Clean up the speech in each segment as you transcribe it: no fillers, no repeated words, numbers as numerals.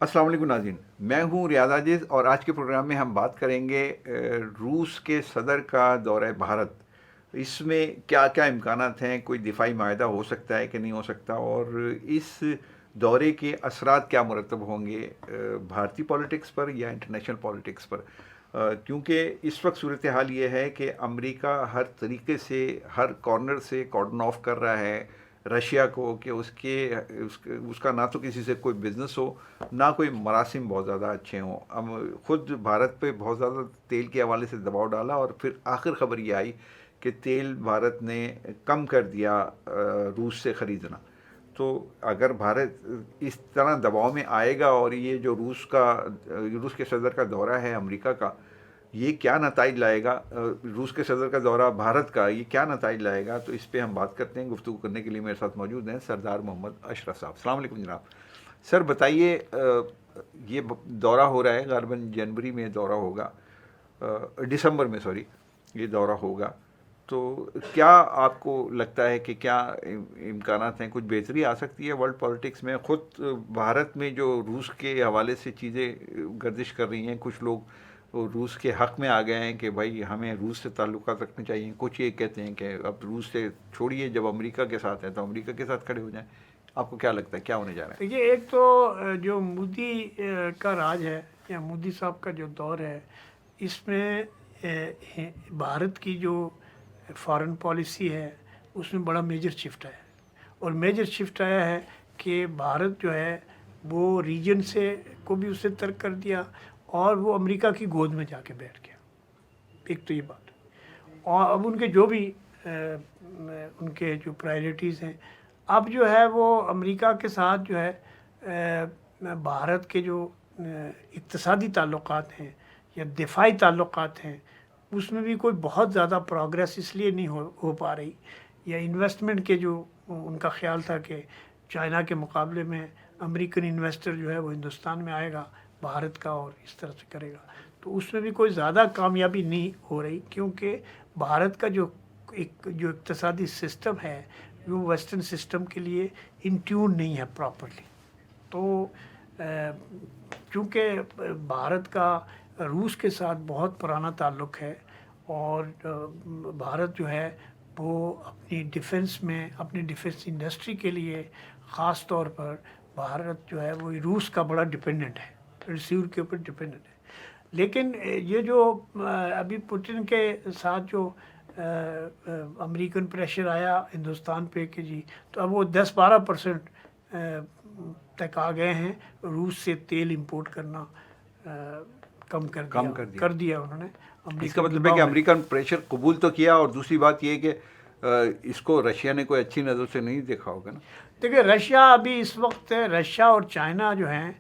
अस्सलाम वालेकुम नाज़रीन, मैं हूँ रियाज आजिज़ और आज के प्रोग्राम में हम बात करेंगे रूस के सदर का दौरा भारत। इसमें क्या क्या इम्कानात हैं, कोई दिफाई माहदा हो सकता है कि नहीं हो सकता, और इस दौरे के असरात क्या मुरतब होंगे भारतीय पॉलिटिक्स पर या इंटरनेशनल पॉलिटिक्स पर। क्योंकि इस वक्त सूरत हाल ये है कि अमेरिका हर तरीके से, हर कॉर्नर से कॉर्डन ऑफ कर रहा है रशिया को कि उसका ना तो किसी से कोई बिज़नेस हो, ना कोई मरासिम बहुत ज़्यादा अच्छे हों। हम खुद भारत पे बहुत ज़्यादा तेल के हवाले से दबाव डाला और फिर आखिर खबर ये आई कि तेल भारत ने कम कर दिया रूस से ख़रीदना। तो अगर भारत इस तरह दबाव में आएगा और ये जो रूस के सदर का दौरा है अमेरिका का, ये क्या नताइज लाएगा, रूस के सदर का दौरा भारत का ये क्या नताइज लाएगा, तो इस पे हम बात करते हैं। गुफ्तगू करने के लिए मेरे साथ मौजूद हैं सरदार मोहम्मद अशरफ साहब। अस्सलाम वालेकुम जनाब। सर बताइए, ये दौरा हो रहा है, गालबन जनवरी में दौरा होगा, दिसंबर में सॉरी, ये दौरा होगा। तो क्या आपको लगता है कि क्या इम्कानात हैं, कुछ बेहतरी आ सकती है वर्ल्ड पॉलिटिक्स में? ख़ुद भारत में जो रूस के हवाले से चीज़ें गर्दिश कर रही हैं, कुछ लोग रूस के हक़ में आ गए हैं कि भाई हमें रूस से ताल्लुकात रखने चाहिए। कुछ ये कहते हैं कि अब रूस से छोड़िए, जब अमेरिका के साथ है तो अमेरिका के साथ खड़े हो जाएं। आपको क्या लगता है क्या होने जा रहा है? देखिए, एक तो जो मोदी का राज है या मोदी साहब का जो दौर है, इसमें भारत की जो फॉरेन पॉलिसी है उसमें बड़ा मेजर शिफ्ट आया है। और मेजर शिफ्ट आया है कि भारत जो है वो रीजन से को भी उससे तर्क कर दिया और वो अमेरिका की गोद में जाके बैठ गया। एक तो ये बात। और अब उनके जो भी उनके जो प्रायोरिटीज़ हैं, अब जो है वो अमेरिका के साथ जो है भारत के जो इक़्तिसादी ताल्लुकात हैं या दिफाई ताल्लुकात हैं, उसमें भी कोई बहुत ज़्यादा प्रोग्रेस इसलिए नहीं हो पा रही, या इन्वेस्टमेंट के जो उनका ख्याल था कि चाइना के मुकाबले में अमेरिकन इन्वेस्टर जो है वो हिंदुस्तान में आएगा भारत का और इस तरह से करेगा, तो उसमें भी कोई ज़्यादा कामयाबी नहीं हो रही, क्योंकि भारत का जो इक़्तिसादी सिस्टम है वो वेस्टर्न सिस्टम के लिए इन ट्यून नहीं है प्रॉपरली। तो चूँकि भारत का रूस के साथ बहुत पुराना ताल्लुक़ है और भारत जो है वो अपनी डिफेंस में, अपनी डिफेंस इंडस्ट्री के लिए ख़ास तौर पर भारत जो है वो रूस का बड़ा डिपेंडेंट है, रिसीवर के ऊपर डिपेंडेंट है। लेकिन ये जो अभी पुतिन के साथ जो अमेरिकन प्रेशर आया हिंदुस्तान पे कि जी, तो अब वो 10-12% तक आ गए हैं रूस से तेल इंपोर्ट करना कम कर दिया उन्होंने। इसका मतलब है कि अमेरिकन प्रेशर कबूल तो किया, और दूसरी बात ये कि इसको रशिया ने कोई अच्छी नज़र से नहीं देखा होगा ना। देखिए, रशिया अभी इस वक्त, रशिया और चाइना जो हैं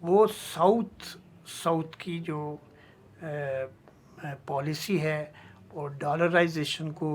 वो साउथ की जो पॉलिसी है और डॉलराइजेशन को,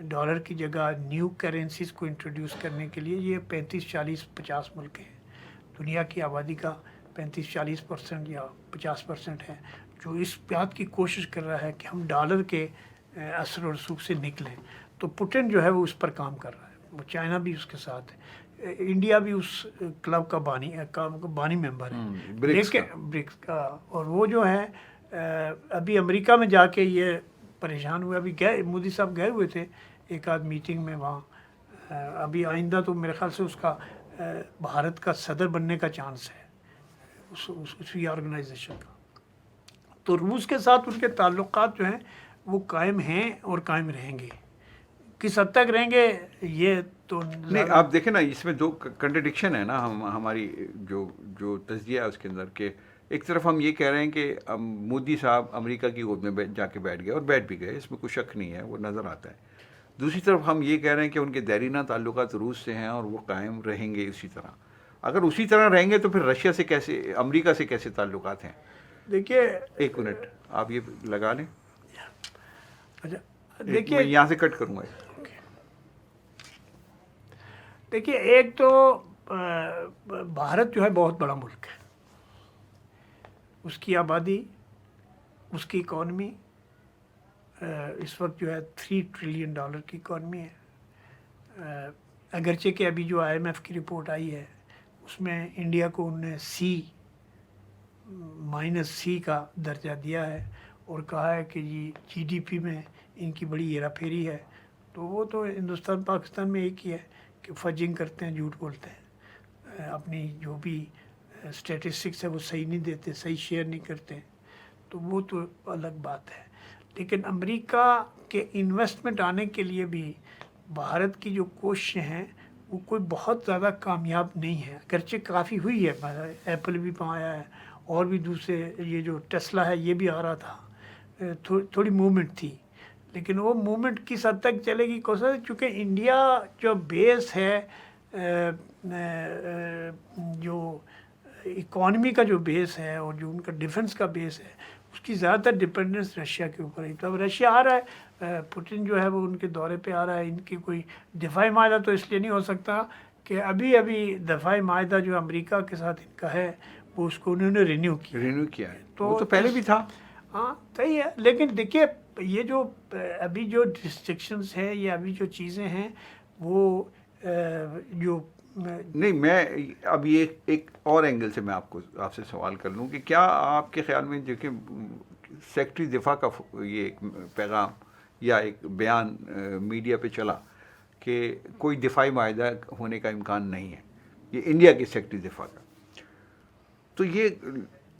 डॉलर की जगह न्यू करेंसीज को इंट्रोड्यूस करने के लिए, ये 35-40-50 मुल्क हैं, दुनिया की आबादी का 35-40% या 50% है जो इस बात की कोशिश कर रहा है कि हम डॉलर के असर और रसूख से निकलें। तो पुतिन जो है वो उस पर काम कर रहा है, वो चाइना भी उसके साथ है, इंडिया भी उस क्लब का बानी मेंबर है, ब्रिक्स का। और वो जो है अभी अमेरिका में जाके ये परेशान हुए, अभी गए मोदी साहब गए हुए थे एक आध मीटिंग में वहाँ। अभी आइंदा तो मेरे ख्याल से उसका भारत का सदर बनने का चांस है उसी ऑर्गेनाइजेशन का। तो रूस के साथ उनके ताल्लुकात जो हैं वो कायम हैं और कायम रहेंगे। किस हद तक रहेंगे ये तो नहीं, आप देखें ना, इसमें दो कंट्रडिक्शन है ना, हमारी जो तज्जिया है उसके अंदर के। एक तरफ हम ये कह रहे हैं कि मोदी साहब अमेरिका की गोद में जाके बैठ गए, और बैठ भी गए, इसमें कोई शक नहीं है, वो नज़र आता है। दूसरी तरफ हम ये कह रहे हैं कि उनके देरीना ताल्लुकात रूस से हैं और वो कायम रहेंगे इसी तरह। अगर उसी तरह रहेंगे तो फिर रशिया से कैसे, अमेरिका से कैसे ताल्लुकात हैं? देखिए, एक मिनट आप ये लगा लें। अच्छा, देखिए, मैं यहाँ से कट करूँगा। देखिए, एक तो भारत जो है बहुत बड़ा मुल्क है, उसकी आबादी, उसकी इकॉनमी इस वक्त जो है $3 ट्रिलियन की इकॉनमी है। अगरचे कि अभी जो IMF की रिपोर्ट आई है उसमें इंडिया को उन्होंने C -C का दर्जा दिया है और कहा है कि जी GDP में इनकी बड़ी हेरा फेरी है। तो वो तो हिंदुस्तान पाकिस्तान में एक ही है कि फजिंग करते हैं, झूठ बोलते हैं, अपनी जो भी स्टैटिस्टिक्स है वो सही नहीं देते, सही शेयर नहीं करते, तो वो तो अलग बात है। लेकिन अमेरिका के इन्वेस्टमेंट आने के लिए भी भारत की जो कोशिशें हैं वो कोई बहुत ज़्यादा कामयाब नहीं है। अगरचे काफ़ी हुई है, एप्पल भी आया है और भी दूसरे, ये जो टेस्ला है ये भी आ रहा था, थोड़ी मूवमेंट थी, लेकिन वो मूवमेंट किस हद तक चलेगी कोशिश, चूँकि इंडिया जो बेस है, जो इकॉनमी का जो बेस है और जो उनका डिफेंस का बेस है, उसकी ज़्यादातर डिपेंडेंस रशिया के ऊपर है। तो अब रशिया आ रहा है, पुतिन जो है वो उनके दौरे पे आ रहा है, इनकी कोई दिफाई माहदा तो इसलिए नहीं हो सकता कि अभी दिफाई माहदा जो अमेरिका के साथ इनका है वो उसको उन्होंने रिन्यू किया है, तो वो तो पहले भी था। हाँ सही है, लेकिन देखिए ये जो अभी जो रिस्ट्रिक्शंस हैं, ये अभी जो चीज़ें हैं वो जो नहीं, मैं अब ये एक और एंगल से मैं आपसे सवाल कर लूँ कि क्या आपके ख्याल में देखिए सेक्रेटरी दिफा का ये एक पैगाम या एक बयान मीडिया पे चला कि कोई दिफाई माहिदा होने का इम्कान नहीं है, ये इंडिया के सेक्रेटरी दिफा का, तो ये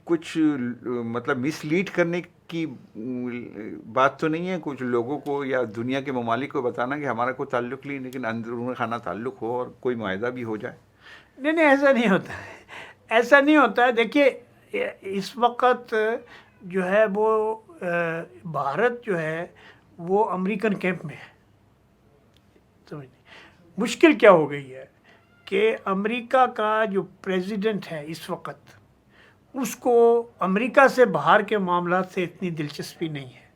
कुछ मतलब मिसलीड करने की बात तो नहीं है कुछ लोगों को या दुनिया के ममालिक को बताना कि हमारा कोई ताल्लुक़ नहीं, लेकिन अंदरून खाना ताल्लुक़ हो और कोई माहिदा भी हो जाए? नहीं, ऐसा नहीं होता है, ऐसा नहीं होता है। देखिए इस वक्त जो है वो भारत जो है वो अमेरिकन कैंप में है। समझिए मुश्किल क्या हो गई है कि अमेरिका का जो प्रेसिडेंट है इस वक्त, उसको अमेरिका से बाहर के मामला से इतनी दिलचस्पी नहीं है,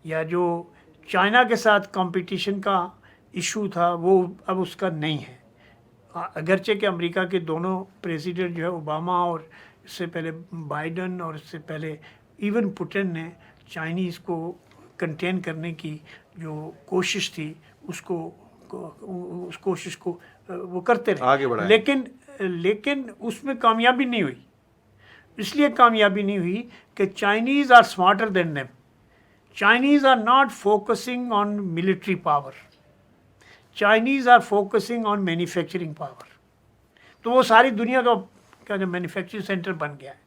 या जो चाइना के साथ कंपटीशन का इशू था वो अब उसका नहीं है। अगरचे कि अमेरिका के दोनों प्रेसिडेंट जो है ओबामा और इससे पहले बाइडन और इससे पहले इवन पुतिन ने चाइनीज़ को कंटेन करने की जो कोशिश थी उसको उस कोशिश को वो करते रहे, आगे बढ़ाए, लेकिन उसमें कामयाबी नहीं हुई। इसलिए कामयाबी नहीं हुई कि Chinese are smarter than them. Chinese are not focusing on military power, Chinese are focusing on manufacturing power. तो वो सारी दुनिया का जो मैन्युफैक्चरिंग सेंटर बन गया है,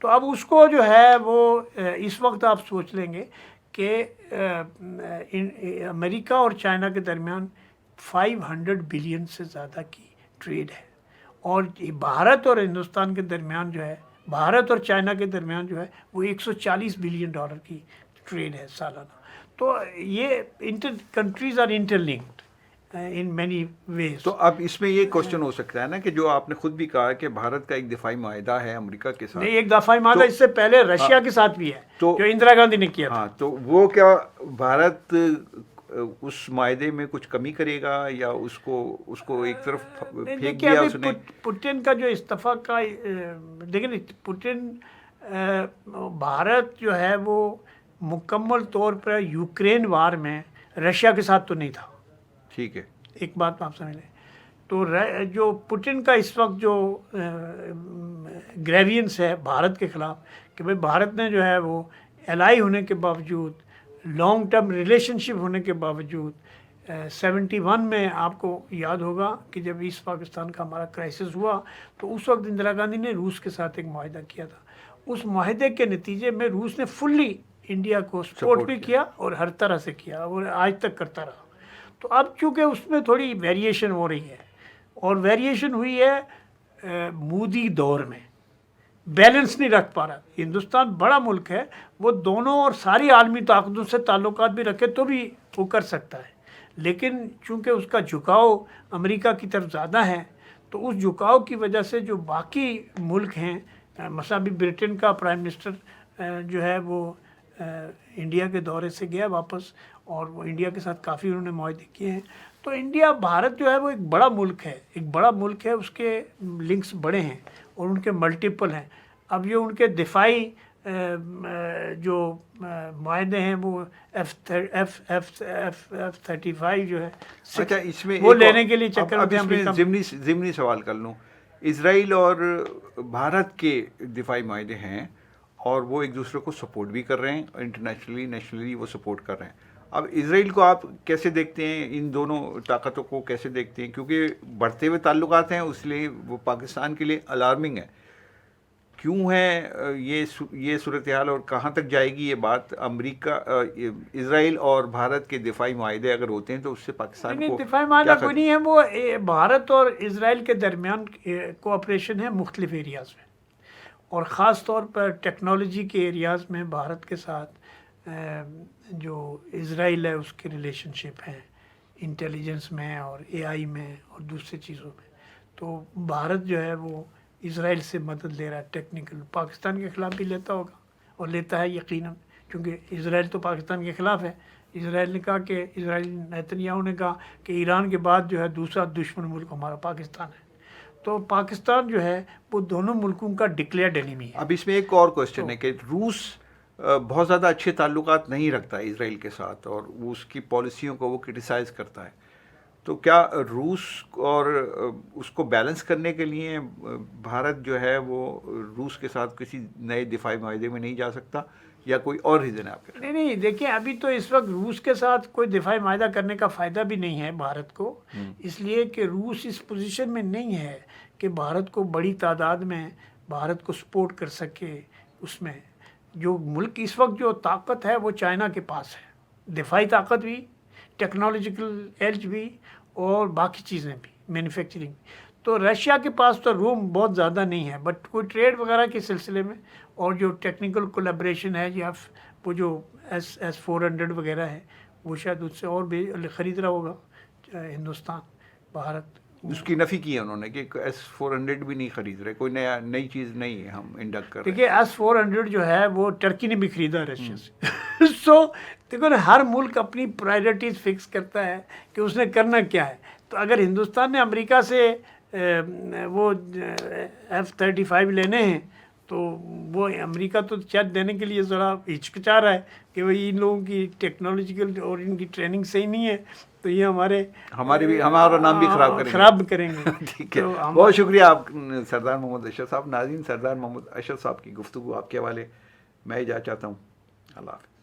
तो अब उसको जो है वो इस वक्त आप सोच लेंगे कि अमेरिका और चाइना के दरमियान 500 बिलियन से ज़्यादा की ट्रेड है, और भारत और हिंदुस्तान के दरमियान जो है, भारत और चाइना के दरमियान जो है वो 140 बिलियन डॉलर की ट्रेड है सालाना। तो ये countries are interlinked in many ways. तो अब इसमें ये क्वेश्चन हो सकता है ना कि जो आपने खुद भी कहा कि भारत का एक दिफाई माहिदा है अमेरिका के साथ, नहीं, एक दिफाई माहिदा इससे पहले रशिया के साथ भी है, तो जो इंदिरा गांधी ने किया था। हाँ, तो वो क्या भारत उस मायदे में कुछ कमी करेगा या उसको एक तरफ फेंक दिया उसने? पुतिन का जो इस्तीफा का, देखिए पुतिन भारत जो है वो मुकम्मल तौर पर यूक्रेन वार में रशिया के साथ तो नहीं था, ठीक है, एक बात आप समझ लें। तो जो पुतिन का इस वक्त जो ग्रेवियंस है भारत के ख़िलाफ़ कि भाई भारत ने जो है वो एलाई होने के बावजूद, लॉन्ग टर्म रिलेशनशिप होने के बावजूद, 71 में आपको याद होगा कि जब ईस्ट पाकिस्तान का हमारा क्राइसिस हुआ तो उस वक्त इंदिरा गांधी ने रूस के साथ एक माहिदा किया था। उस माहिदे के नतीजे में रूस ने फुल्ली इंडिया को सपोर्ट भी किया और हर तरह से किया और आज तक करता रहा। तो अब चूँकि उसमें थोड़ी वेरिएशन हो रही है, और वेरिएशन हुई है मोदी दौर में, बैलेंस नहीं रख पा रहा। हिंदुस्तान बड़ा मुल्क है, वो दोनों और सारी आलमी ताकतों से ताल्लुकात भी रखे तो भी वो कर सकता है, लेकिन चूँकि उसका झुकाव अमेरिका की तरफ ज़्यादा है, तो उस झुकाव की वजह से जो बाकी मुल्क हैं, मसला भी ब्रिटेन का प्राइम मिनिस्टर जो है वो इंडिया के दौरे से गया वापस, और वो इंडिया के साथ काफ़ी उन्होंने मुआहदे किए हैं। तो इंडिया, भारत जो है वो एक बड़ा मुल्क है, एक बड़ा मुल्क है, उसके लिंक्स बड़े हैं और उनके मल्टीपल हैं। अब ये उनके दिफाई जो मुआहदे हैं वो F-35 जो है, अच्छा, इसमें वो लेने के लिए चक्कर अब इसमें ज़िमनी सवाल कर लूँ। इजराइल और भारत के दिफाई मायदे हैं اور وہ ایک دوسرے کو سپورٹ بھی کر رہے ہیں، انٹرنیشنلی نیشنلی وہ سپورٹ کر رہے ہیں. اب اسرائیل کو آپ کیسے دیکھتے ہیں، ان دونوں طاقتوں کو کیسے دیکھتے ہیں؟ کیونکہ بڑھتے ہوئے تعلقات ہیں، اس لیے وہ پاکستان کے لیے الارمنگ ہے. کیوں ہے یہ صورتحال، اور کہاں تک جائے گی یہ بات؟ امریکہ، اسرائیل اور بھارت کے دفاعی معاہدے اگر ہوتے ہیں تو اس سے پاکستان نہیں، کو دفاعی معاہدہ کیا کوئی نہیں ہے. وہ بھارت اور اسرائیل کے درمیان کوآپریشن ہے مختلف ایریاز میں، اور خاص طور پر ٹیکنالوجی کے ایریاز میں بھارت کے ساتھ جو اسرائیل ہے اس کے ریلیشن شپ ہیں، انٹیلیجنس میں اور اے آئی میں اور دوسری چیزوں میں. تو بھارت جو ہے وہ اسرائیل سے مدد لے رہا ہے ٹیکنیکل. پاکستان کے خلاف بھی لیتا ہوگا اور لیتا ہے یقیناً، کیونکہ اسرائیل تو پاکستان کے خلاف ہے. اسرائیل نے کہا کہ نیتنیاہو نے کہا کہ ایران کے بعد جو ہے دوسرا دشمن ملک ہمارا پاکستان ہے. تو پاکستان جو ہے وہ دونوں ملکوں کا ڈکلیئرڈ اینیمی ہے. اب اس میں ایک اور کوشچن ہے کہ روس بہت زیادہ اچھے تعلقات نہیں رکھتا ہے اسرائیل کے ساتھ، اور وہ اس کی پالیسیوں کو وہ کرٹیسائز کرتا ہے. تو کیا روس اور اس کو بیلنس کرنے کے لیے بھارت جو ہے وہ روس کے ساتھ کسی نئے دفاعی معاہدے میں نہیں جا سکتا، یا کوئی اور ریزن ہے آپ کے؟ نہیں، دیکھیں ابھی تو اس وقت روس کے ساتھ کوئی دفاعی معاہدہ کرنے کا فائدہ بھی نہیں ہے بھارت کو، اس لیے کہ روس اس پوزیشن میں نہیں ہے کہ بھارت کو بڑی تعداد میں بھارت کو سپورٹ کر سکے. اس میں جو ملک اس وقت جو طاقت ہے وہ چائنا کے پاس ہے، دفاعی طاقت بھی، ٹیکنالوجیکل ایج بھی، اور باقی چیزیں بھی، مینوفیکچرنگ. تو رشیا کے پاس تو روم بہت زیادہ نہیں ہے، بٹ کوئی ٹریڈ وغیرہ کے سلسلے میں اور جو ٹیکنیکل کولیبریشن ہے، یا وہ جو S-400 وغیرہ ہے وہ شاید اس سے اور بھی خرید رہا ہوگا ہندوستان، بھارت. اس کی نفی کی ہے انہوں نے کہ S-400 بھی نہیں خرید رہے، کوئی نئی چیز نہیں ہے ہم انڈکٹ کر رہے ہیں. دیکھیے S-400 جو ہے وہ ٹرکی نے بھی خریدا رشیا سے. سو دیکھو نا، ہر ملک اپنی پرائرٹیز فکس کرتا ہے کہ اس نے کرنا کیا ہے. تو اگر ہندوستان نے امریکہ سے وہ F-35 لینے ہیں تو وہ امریکہ تو شاید دینے کے لیے ذرا ہچکچا رہا ہے کہ بھائی ان لوگوں کی ٹیکنالوجیکل اور ان کی ٹریننگ صحیح نہیں ہے، تو یہ ہمارا نام بھی خراب کریں گے. ٹھیک ہے، بہت شکریہ آپ سردار محمد اشرف صاحب. ناظرین، سردار محمد اشرف صاحب کی گفتگو آپ کے حوالے میں اجازت چاہتا ہوں. اللہ حافظ.